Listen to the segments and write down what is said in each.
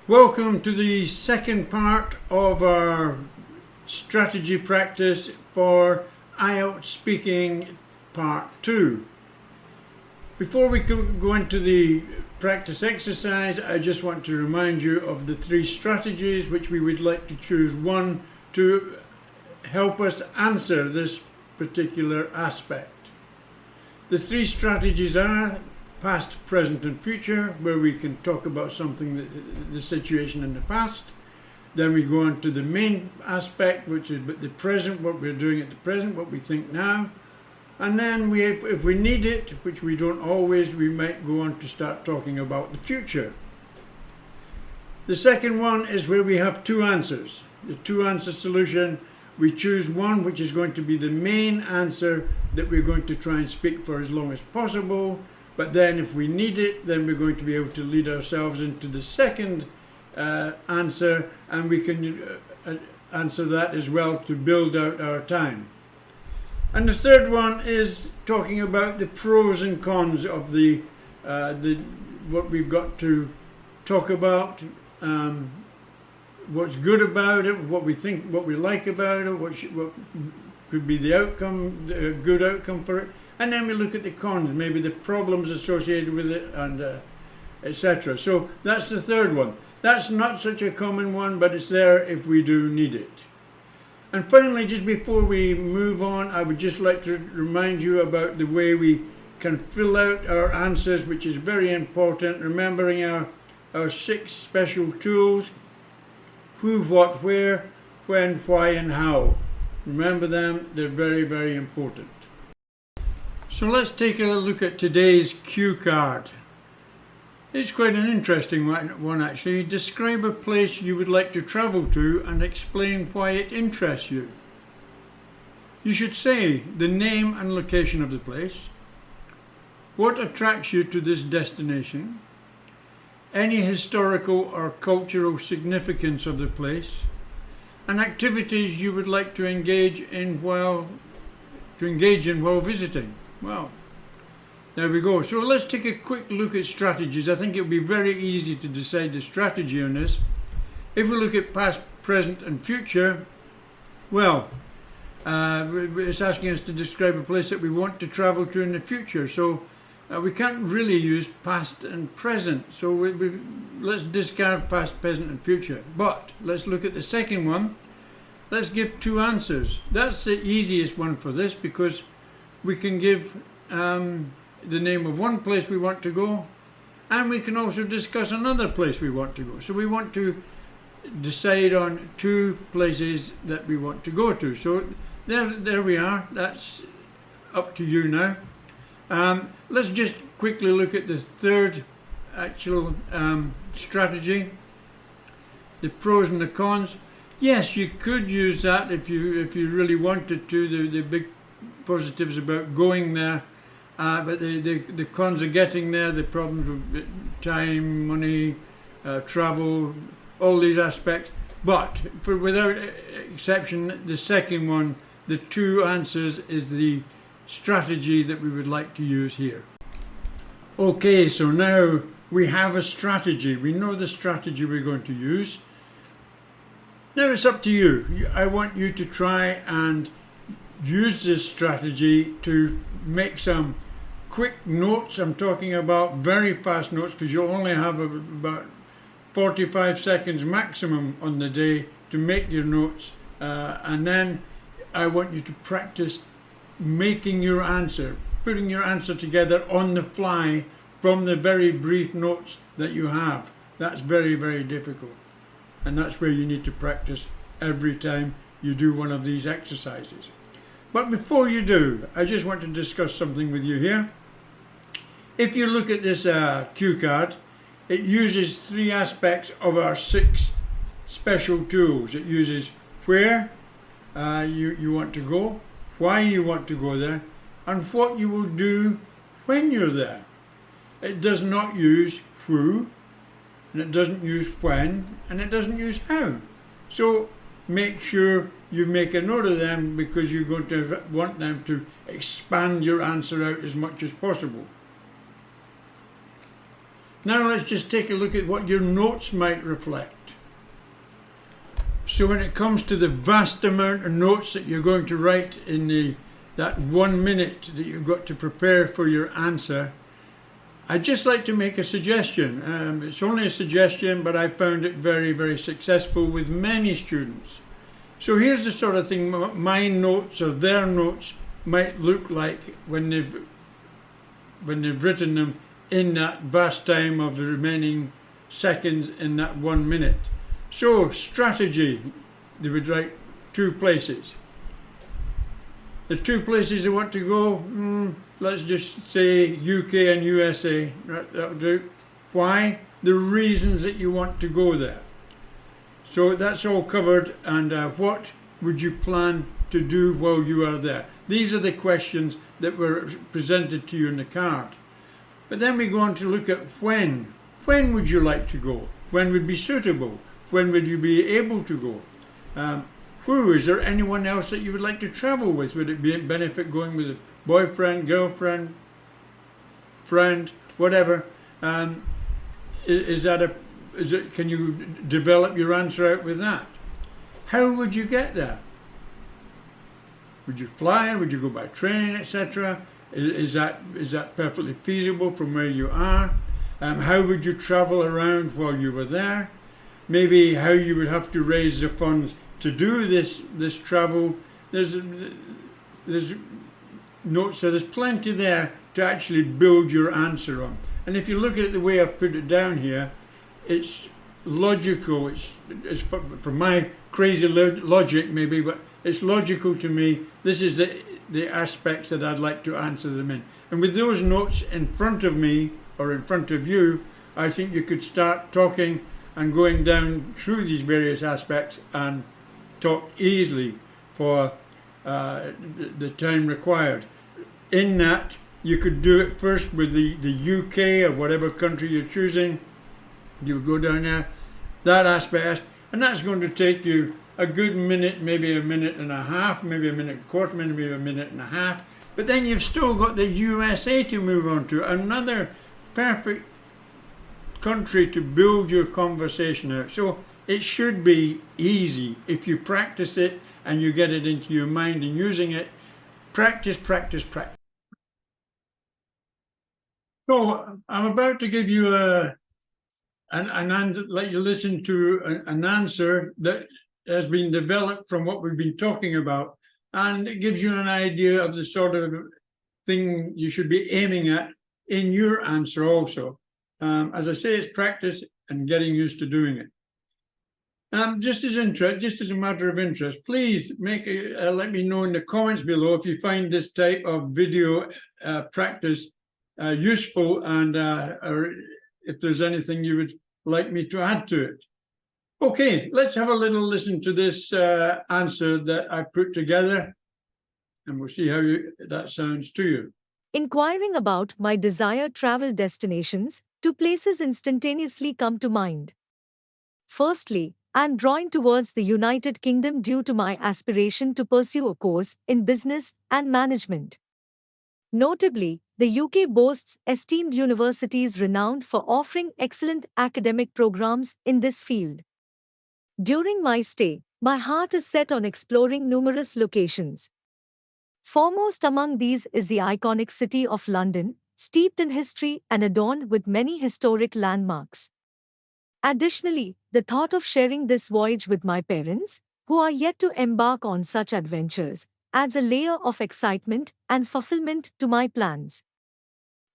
Welcome to the second part of our strategy practice for IELTS speaking part 2. Before we go into the practice exercise, I just want to remind you of the 3 strategies which we would like to choose one to help us answer this particular aspect. The 3 strategies are past, present and future, where we can talk about something, the situation in the past. Then we go on to the main aspect, which is the present, what we're doing at the present, what we think now. And then if we need it, which we don't always, we might go on to start talking about the future. The second one is where we have 2 answers. The 2-answer solution, we choose one which is going to be the main answer that we're going to try and speak for as long as possible. But then if we need it, then we're going to be able to lead ourselves into the second answer, and we can answer that as well to build out our time. And the third one is talking about the pros and cons of what we've got to talk about, what's good about it, what we think, what we like about it, what could be the outcome, the good outcome for it. And then we look at the cons, maybe the problems associated with it, and etc. So that's the third one. That's not such a common one, but it's there if we do need it. And finally, just before we move on, I would just like to remind you about the way we can fill out our answers, which is very important, remembering our 6 special tools: who, what, where, when, why and how. Remember them, they're very, very important. So let's take a look at today's cue card. It's quite an interesting one actually. Describe a place you would like to travel to and explain why it interests you. You should say the name and location of the place, what attracts you to this destination, any historical or cultural significance of the place, and activities you would like to engage in while visiting. Well, there we go. So let's take a quick look at strategies. I think it would be very easy to decide the strategy on this. If we look at past, present and future, well, it's asking us to describe a place that we want to travel to in the future. So we can't really use past and present. So let's discard past, present and future. But let's look at the second one. Let's give 2 answers. That's the easiest one for this, because we can give the name of one place we want to go, and we can also discuss another place we want to go. So we want to decide on 2 places that we want to go to. So there we are. That's up to you now. Let's just quickly look at the third actual strategy, the pros and the cons. Yes, you could use that if you really wanted to. The big positives about going there, but the cons of getting there, the problems with time, money, travel, all these aspects. But without exception, the second one, the 2 answers, is the strategy that we would like to use here. Okay, so now we have a strategy. We know the strategy we're going to use. Now it's up to you. I want you to try and use this strategy to make some quick notes. I'm talking about very fast notes, because you'll only have about 45 seconds maximum on the day to make your notes, and then I want you to practice making your answer, putting your answer together on the fly from the very brief notes that you have. That's very, very difficult, and that's where you need to practice every time you do one of these exercises. But before you do, I just want to discuss something with you here. If you look at this cue card, it uses 3 aspects of our 6 special tools. It uses where you want to go, why you want to go there, and what you will do when you're there. It does not use who, and it doesn't use when, and it doesn't use how. So make sure you make a note of them, because you're going to want them to expand your answer out as much as possible. Now let's just take a look at what your notes might reflect. So when it comes to the vast amount of notes that you're going to write in that 1 minute that you've got to prepare for your answer, I'd just like to make a suggestion. It's only a suggestion, but I found it very, very successful with many students. So here's the sort of thing my notes or their notes might look like when they've written them in that vast time of the remaining seconds in that 1 minute. So strategy, they would write 2 places. The 2 places they want to go, let's just say UK and USA, that'll do. Why? The reasons that you want to go there. So that's all covered, and what would you plan to do while you are there? These are the questions that were presented to you in the card. But then we go on to look at when. When would you like to go? When would be suitable? When would you be able to go? Who? Is there anyone else that you would like to travel with? Would it be a benefit going with a boyfriend, girlfriend, friend, whatever? Can you develop your answer out with that? How would you get there? Would you fly? Would you go by train, etc.? Is that perfectly feasible from where you are? How would you travel around while you were there? Maybe how you would have to raise the funds to do this travel. There's notes, so there's plenty there to actually build your answer on. And if you look at it the way I've put it down here, it's logical. It's from my crazy logic maybe, but it's logical to me. This is the aspects that I'd like to answer them in. And with those notes in front of me or in front of you, I think you could start talking and going down through these various aspects and talk easily for the time required. In that, you could do it first with the UK or whatever country you're choosing. You would go down there, that aspect, and that's going to take you a good minute, maybe a minute and a half, maybe a minute and a quarter, maybe a minute and a half. But then you've still got the USA to move on to, another perfect country to build your conversation out. So it should be easy if you practice it and you get it into your mind and using it. Practice, practice, practice. So I'm about to give you let you listen to an answer that has been developed from what we've been talking about, and it gives you an idea of the sort of thing you should be aiming at in your answer also. As I say, it's practice and getting used to doing it. Just as a matter of interest, please let me know in the comments below if you find this type of video practice useful, and or if there's anything you would like me to add to it. Okay, let's have a little listen to this answer that I put together, and we'll see how that sounds to you. Inquiring about my desired travel destinations, 2 places instantaneously come to mind. Firstly, I am drawn towards the United Kingdom due to my aspiration to pursue a course in business and management. Notably, the UK boasts esteemed universities renowned for offering excellent academic programs in this field. During my stay, my heart is set on exploring numerous locations. Foremost among these is the iconic city of London, steeped in history and adorned with many historic landmarks. Additionally, the thought of sharing this voyage with my parents, who are yet to embark on such adventures, adds a layer of excitement and fulfillment to my plans.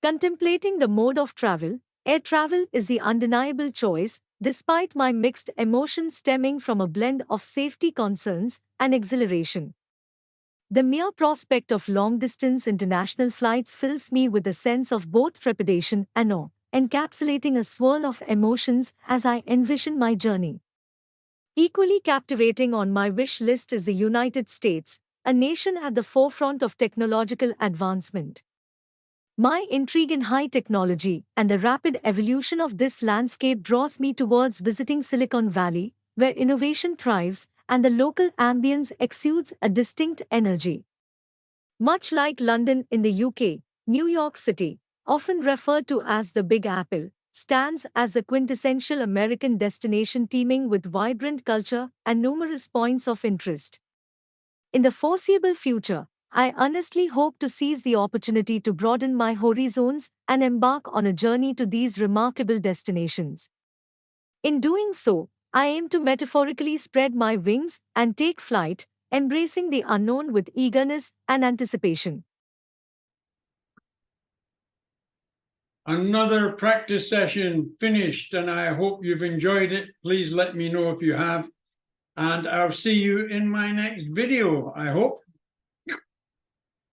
Contemplating the mode of travel, air travel is the undeniable choice, despite my mixed emotions stemming from a blend of safety concerns and exhilaration. The mere prospect of long-distance international flights fills me with a sense of both trepidation and awe, encapsulating a swirl of emotions as I envision my journey. Equally captivating on my wish list is the United States, a nation at the forefront of technological advancement. My intrigue in high technology and the rapid evolution of this landscape draws me towards visiting Silicon Valley, where innovation thrives and the local ambience exudes a distinct energy. Much like London in the UK, New York City, often referred to as the Big Apple, stands as the quintessential American destination teeming with vibrant culture and numerous points of interest. In the foreseeable future, I honestly hope to seize the opportunity to broaden my horizons and embark on a journey to these remarkable destinations. In doing so, I aim to metaphorically spread my wings and take flight, embracing the unknown with eagerness and anticipation. Another practice session finished, and I hope you've enjoyed it. Please let me know if you have, and I'll see you in my next video, I hope.